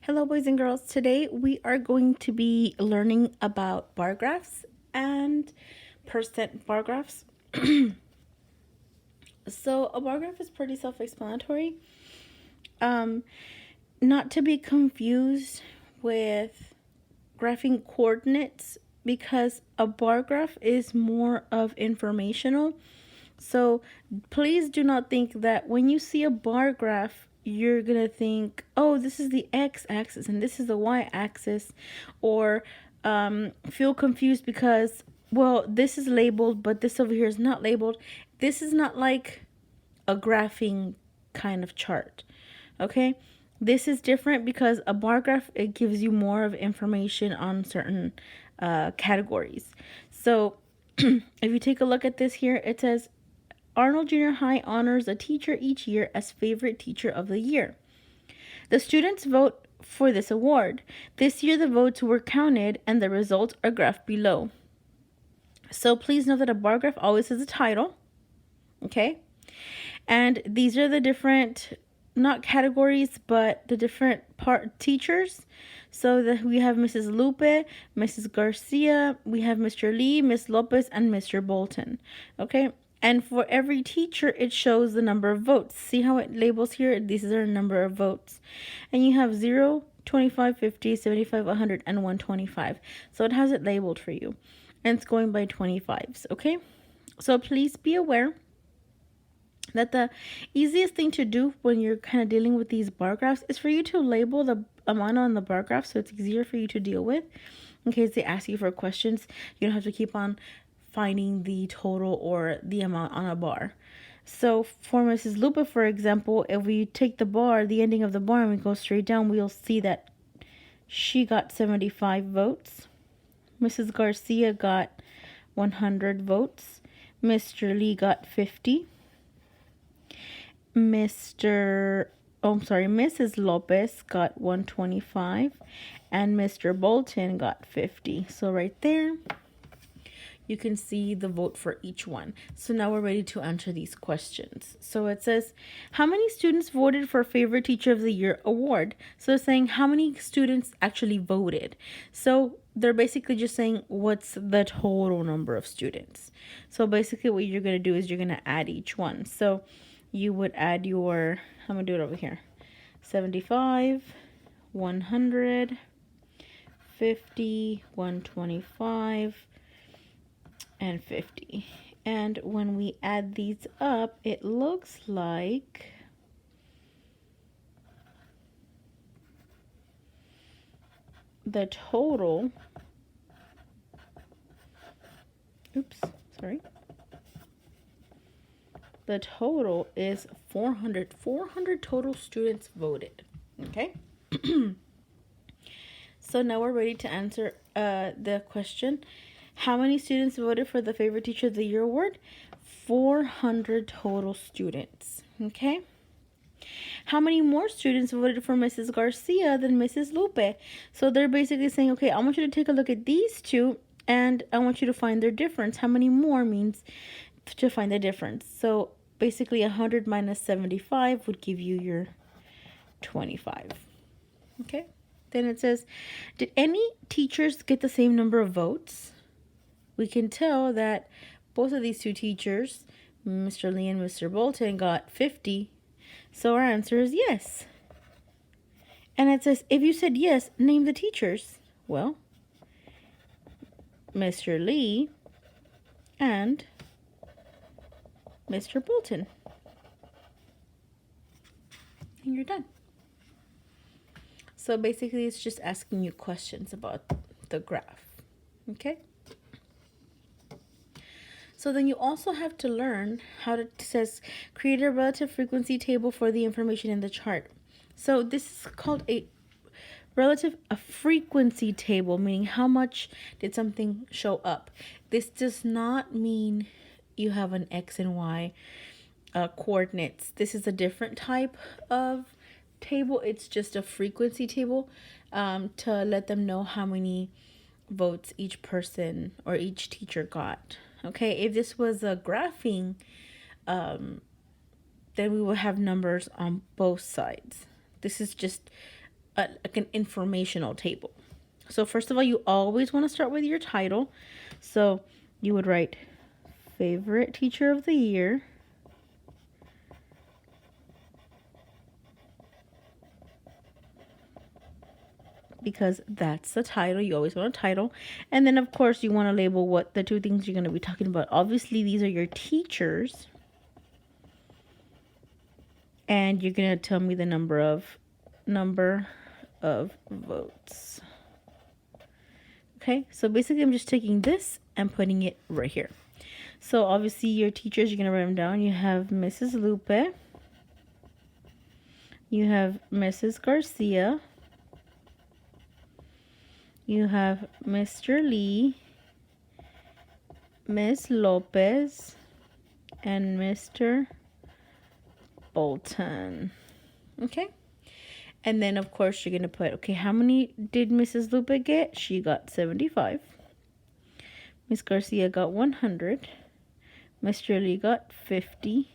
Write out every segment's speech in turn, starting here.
Hello, boys and girls. Today we are going to be learning about bar graphs and percent bar graphs. So, a bar graph is pretty self explanatory. Um, Not to be confused with graphing coordinates because a bar graph is more of informational. So, please do not think that when you see a bar graph, you're gonna think, oh, this is the x-axis and this is the y-axis, or feel confused because, well, this is labeled but this over here is not labeled. This is not like a graphing kind of chart. Okay, this is different because a bar graph, it gives you more of information on certain categories. So if you take a look at this here, it says Arnold Junior High honors a teacher each year as favorite teacher of the year. The students vote for this award. This year the votes were counted and the results are graphed below. So please know that a bar graph always has a title. Okay? And these are the different, not categories, but the different teachers. So that we have Mrs. Lupe, Mrs. Garcia, we have Mr. Lee, Miss Lopez, and Mr. Bolton. Okay? And for every teacher, it shows the number of votes. See how it labels here? These are the number of votes. And you have 0, 25, 50, 75, 100, and 125. So it has it labeled for you. And it's going by 25s, okay? So please be aware that the easiest thing to do when you're kind of dealing with these bar graphs is for you to label the amount on the bar graph so it's easier for you to deal with. In case they ask you for questions, you don't have to keep on finding the total or the amount on a bar. So for Mrs. Lupa, for example, if we take the bar, the ending of the bar, and we go straight down, we'll see that she got 75 votes. Mrs. Garcia got 100 votes. Mr. Lee got 50. Mrs. Lopez got 125, and Mr. Bolton got 50. So right there, you can see the vote for each one. So now we're ready to answer these questions. So it says, how many students voted for Favorite Teacher of the Year award? So it's saying how many students actually voted. So they're basically just saying what's the total number of students. So basically what you're going to do is you're going to add each one. So you would add your, I'm going to do it over here, 75, 100, 50, 125, and 50. And when we add these up, it looks like the total, the total is 400 total students voted. Okay. So now we're ready to answer the question. How many students voted for the Favorite Teacher of the Year award? 400 total students. Okay. How many more students voted for Mrs. Garcia than Mrs. Lupe? So they're basically saying, okay, I want you to take a look at these two and I want you to find their difference. How many more means to find the difference. So basically 100 minus 75 would give you your 25. Okay. Then it says, did any teachers get the same number of votes? We can tell that both of these two teachers, Mr. Lee and Mr. Bolton, got 50. So our answer is yes. And it says, if you said yes, name the teachers. Well, Mr. Lee and Mr. Bolton. And you're done. So basically, it's just asking you questions about the graph. Okay? So then you also have to learn how to, it says, create a relative frequency table for the information in the chart. So this is called a frequency table, meaning how much did something show up. This does not mean you have an X and Y coordinates. This is a different type of table. It's just a frequency table to let them know how many votes each person or each teacher got. Okay, if this was a graphing, then we will have numbers on both sides. This is just like an informational table. So first of all, you always want to start with your title. So you would write favorite teacher of the year, because that's the title. You always want a title. And then, of course, you want to label what the two things you're going to be talking about. Obviously, these are your teachers. And you're going to tell me the number of votes. Okay, so basically I'm just taking this and putting it right here. So obviously your teachers, you're going to write them down. You have Mrs. Lupe. You have Mrs. Garcia. You have Mr. Lee, Miss Lopez, and Mr. Bolton. Okay? And then, of course, you're going to put, okay, how many did Mrs. Lupe get? She got 75. Miss Garcia got 100. Mr. Lee got 50.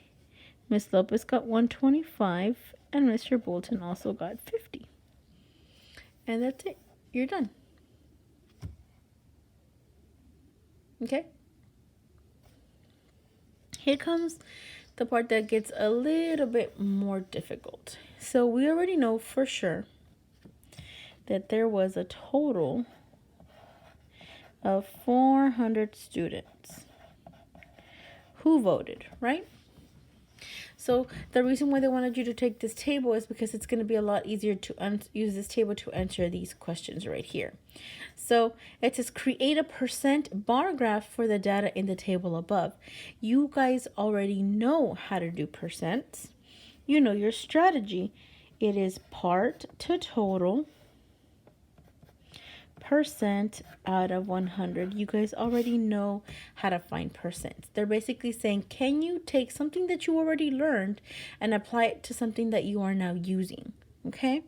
Miss Lopez got 125. And Mr. Bolton also got 50. And that's it. You're done. Okay? Here comes the part that gets a little bit more difficult. So we already know for sure that there was a total of 400 students who voted, right? So the reason why they wanted you to take this table is because it's going to be a lot easier to use this table to answer these questions right here. So it says create a percent bar graph for the data in the table above. You guys already know how to do percents. You know your strategy. It is part to total percent out of 100. You guys already know how to find percents. They're basically saying, can you take something that you already learned and apply it to something that you are now using? Okay?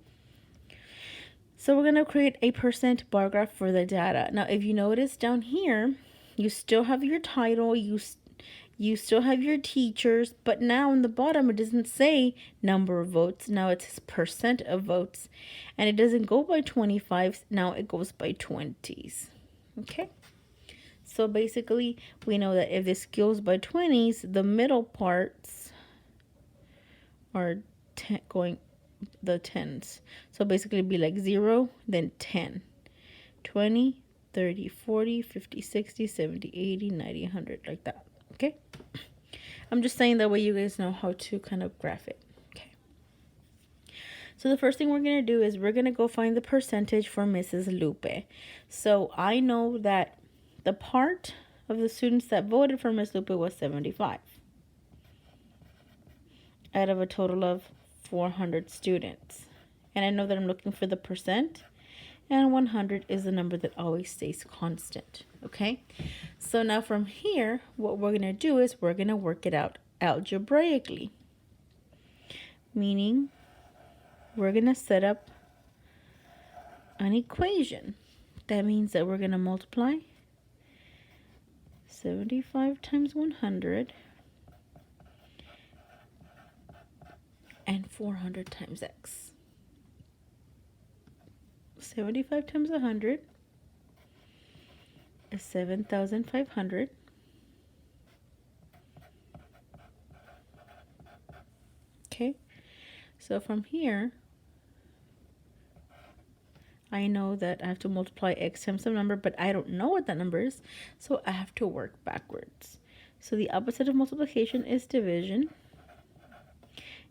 So we're going to create a percent bar graph for the data. Now, if you notice down here, you still have your title, you still have your teachers, but now on the bottom it doesn't say number of votes. Now it says percent of votes, and it doesn't go by 25s. Now it goes by 20s. Okay, so basically we know that if this goes by 20s, the middle parts are going the 10s. So basically it'd be like 0, then 10, 20, 30, 40, 50, 60, 70, 80, 90, 100, like that. Okay, I'm just saying that way you guys know how to kind of graph it. Okay, so the first thing we're going to do is we're going to go find the percentage for Mrs. Lupe. So I know that the part of the students that voted for Miss Lupe was 75 out of a total of 400 students. And I know that I'm looking for the percent, and 100 is the number that always stays constant. Okay, so now from here, what we're going to do is we're going to work it out algebraically, meaning we're going to set up an equation. That means that we're going to multiply 75 times 100 and 400 times x. 75 times 100 is 7,500. Okay, so from here, I know that I have to multiply x times some number, but I don't know what that number is, so I have to work backwards. So the opposite of multiplication is division.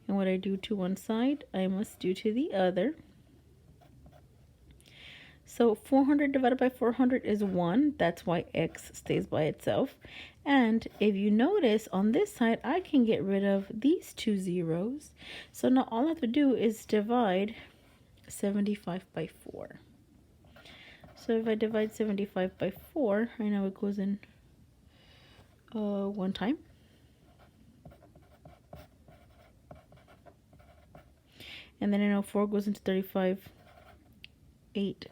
And what I do to one side, I must do to the other. So 400 divided by 400 is 1. That's why x stays by itself. And if you notice on this side, I can get rid of these two zeros. So now all I have to do is divide 75 by 4. So if I divide 75 by 4, I know it goes in one time. And then I know 4 goes into 35 8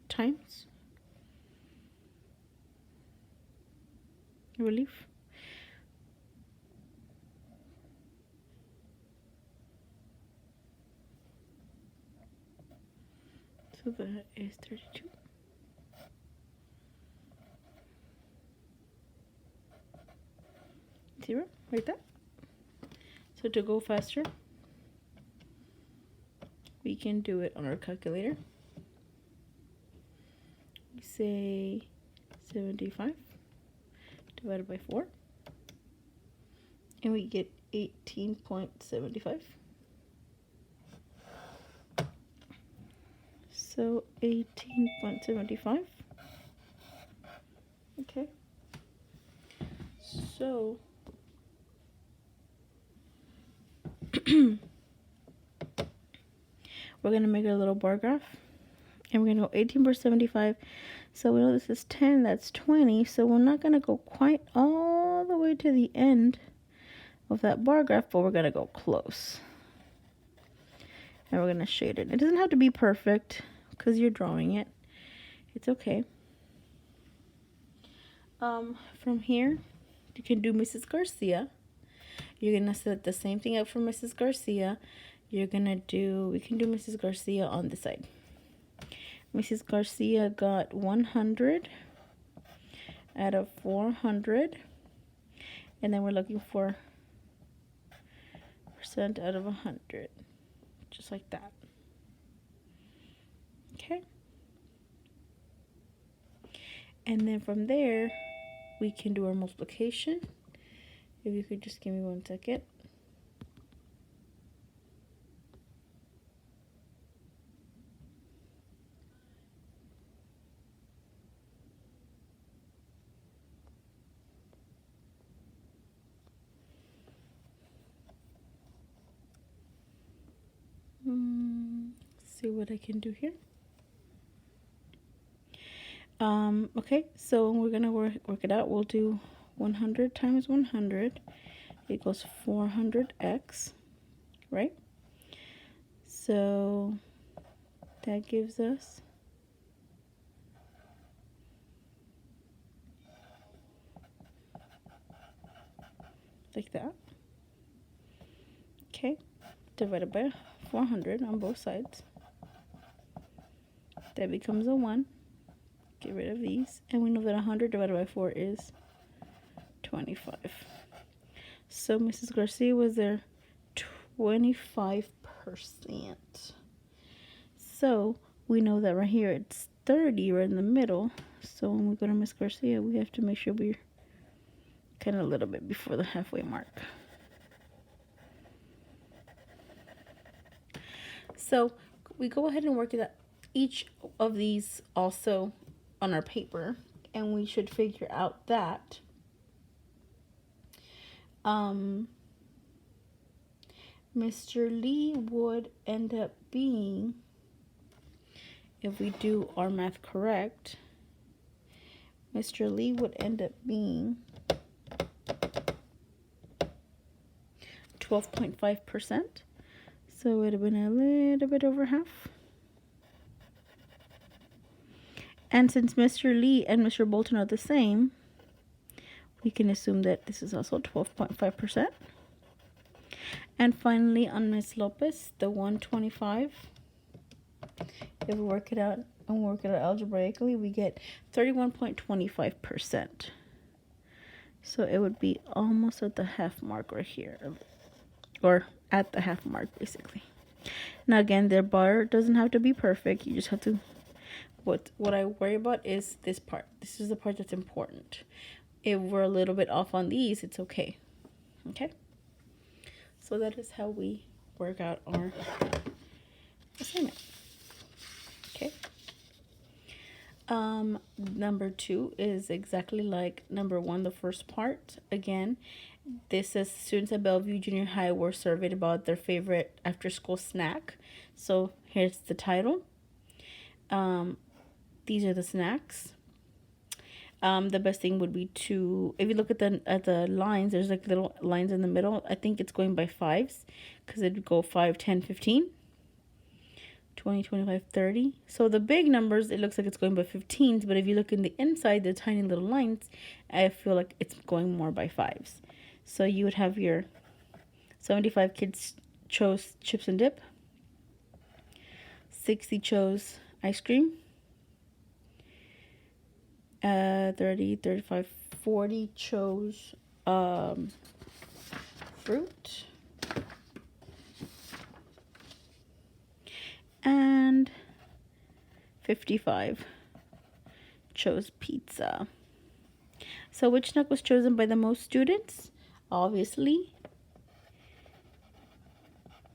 times. Relief. So that is 32. Zero, like that. So to go faster, we can do it on our calculator. We say 75 divided by 4, and we get 18.75. So 18.75. Okay. So we're going to make a little bar graph, and we're going to go 18/75. So we know this is 10, that's 20. So we're not going to go quite all the way to the end of that bar graph, but we're going to go close. And we're going to shade it. It doesn't have to be perfect because you're drawing it. It's okay. From here, you can do Mrs. Garcia. You're going to set the same thing up for Mrs. Garcia. We can do Mrs. Garcia on this side. Mrs. Garcia got 100 out of 400. And then we're looking for percent out of 100. Just like that. Okay. And then from there, we can do our multiplication. If you could just give me 1 second. See what I can do here. Okay, so we're gonna work it out. We'll do 100 times 100 equals 400x, right? So that gives us like that. Okay, divided by 400 on both sides. That becomes a 1. Get rid of these. And we know that 100 divided by 4 is 25. So Mrs. Garcia was there 25%. So we know that right here it's 30 right in the middle. So when we go to Miss Garcia, we have to make sure we're kind of a little bit before the halfway mark. So we go ahead and work it out, each of these also on our paper, and we should figure out that Mr. Lee would end up being, if we do our math correct, Mr. Lee would end up being 12.5%. So it would have been a little bit over half. And since Mr. Lee and Mr. Bolton are the same, we can assume that this is also 12.5%. And finally, on Miss Lopez, the 125, if we work it out algebraically, we get 31.25%. So it would be almost at the half mark right here, or at the half mark basically. Now again, their bar doesn't have to be perfect. You just have to, what I worry about is this part. This is the part that's important. If we're a little bit off on these, it's okay. Okay? So that is how we work out our assignment. Okay? Number 2 is exactly like number 1, the first part. Again, this says students at Bellevue Junior High were surveyed about their favorite after-school snack. So here's the title. These are the snacks. The best thing would be to, if you look at the lines, there's like little lines in the middle. I think it's going by 5s because it'd go 5, 10, 15, 20, 25, 30. So the big numbers, it looks like it's going by 15s, but if you look in the inside, the tiny little lines, I feel like it's going more by 5s. So you would have your 75 kids chose chips and dip. 60 chose ice cream. 30, 35, 40 chose fruit. And 55 chose pizza. So which snack was chosen by the most students? Obviously,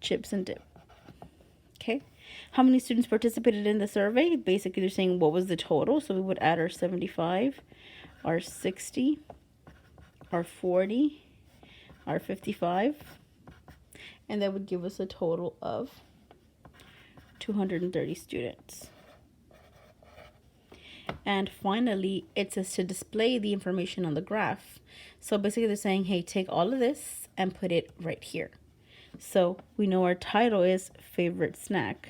chips and dip. Okay. How many students participated in the survey? Basically, they're saying what was the total. So we would add our 75, our 60, our 40, our 55. And that would give us a total of 230 students. And finally, it says to display the information on the graph. So basically they're saying, hey, take all of this and put it right here. So we know our title is favorite snack.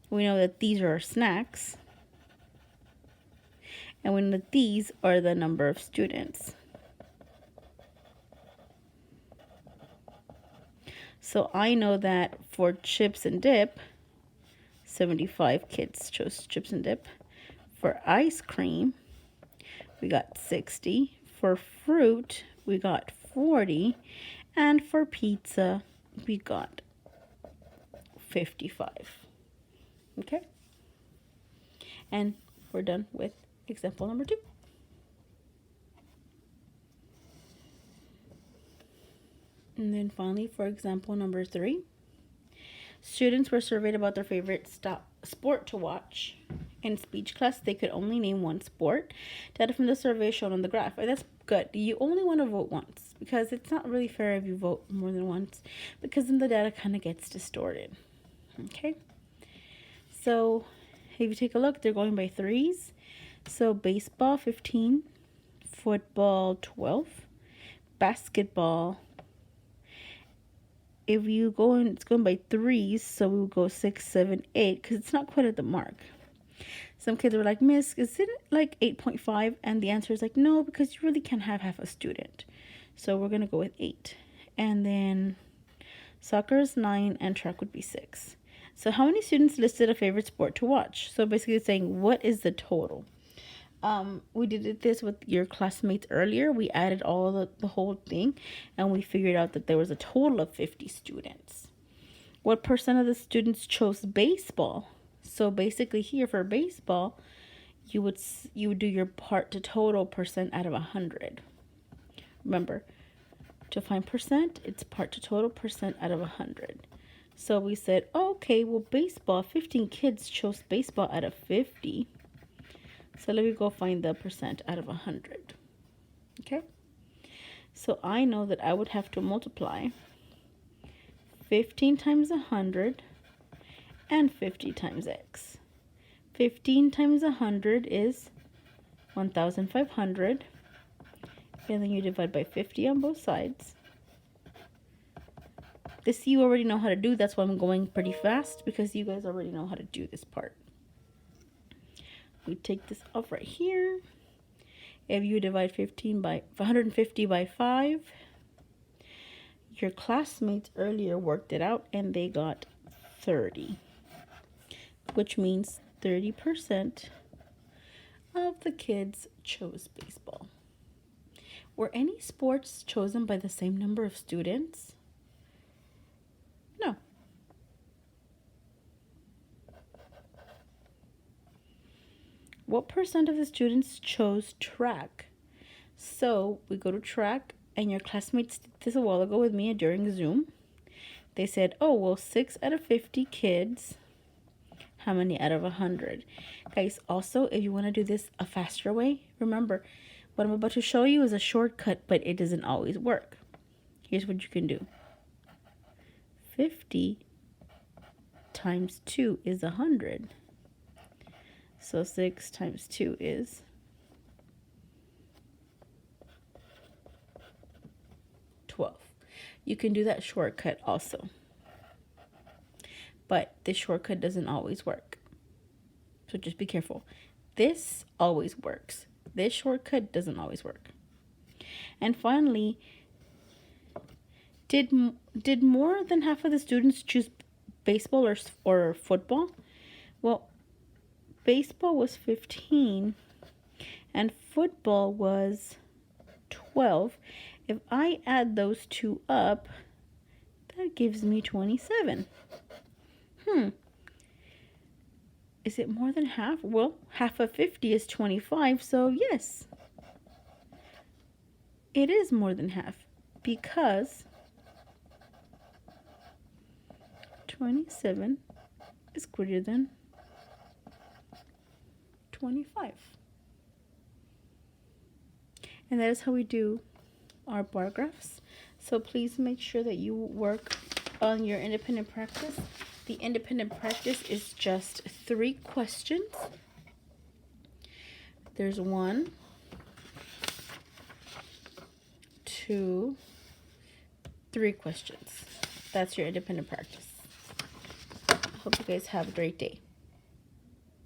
We know that these are our snacks. And we know that these are the number of students. So I know that for chips and dip, 75 kids chose chips and dip. For ice cream, we got 60. For fruit, we got 40. And for pizza, we got 55. Okay? And we're done with example number 2. And then finally, for example number 3, students were surveyed about their favorite sport to watch. In speech class, they could only name one sport. Data from the survey is shown on the graph. And that's good. You only want to vote once because it's not really fair if you vote more than once because then the data kind of gets distorted. Okay? So if you take a look, they're going by threes. So baseball, 15. Football, 12. Basketball, if you go in, it's going by threes, so we will go 6, 7, 8, because it's not quite at the mark. Some kids were like, Miss, is it like 8.5? And the answer is like, no, because you really can't have half a student. So we're going to go with 8. And then soccer is 9, and track would be 6. So how many students listed a favorite sport to watch? So basically it's saying, what is the total? We did this with your classmates earlier. We added all the whole thing, and we figured out that there was a total of 50 students. What percent of the students chose baseball? So basically here for baseball, you would do your part to total percent out of 100. Remember, to find percent, it's part to total percent out of 100. So we said, okay, well, baseball, 15 kids chose baseball out of 50. So let me go find the percent out of 100. Okay? So I know that I would have to multiply 15 times 100 and 50 times x. 15 times 100 is 1,500. And then you divide by 50 on both sides. This you already know how to do. That's why I'm going pretty fast, because you guys already know how to do this part. We take this off right here. If you divide 150 by 5, your classmates earlier worked it out and they got 30, which means 30% of the kids chose baseball. Were any sports chosen by the same number of students? No. What percent of the students chose track? So we go to track, and your classmates did this a while ago with me during Zoom. They said, oh, well, 6 out of 50 kids. How many out of 100? Guys, also, if you want to do this a faster way, remember, what I'm about to show you is a shortcut, but it doesn't always work. Here's what you can do. 50 times 2 is 100. So 6 times 2 is 12. You can do that shortcut also. But this shortcut doesn't always work. So just be careful. This always works. This shortcut doesn't always work. And finally, did more than half of the students choose baseball or football? Well, baseball was 15 and football was 12. If I add those two up, that gives me 27. Is it more than half? Well, half of 50 is 25, so yes. It is more than half because 27 is greater than 25. And that is how we do our bar graphs. So please make sure that you work on your independent practice. The independent practice is just 3 questions. There's 1, 2, 3 questions. That's your independent practice. I hope you guys have a great day.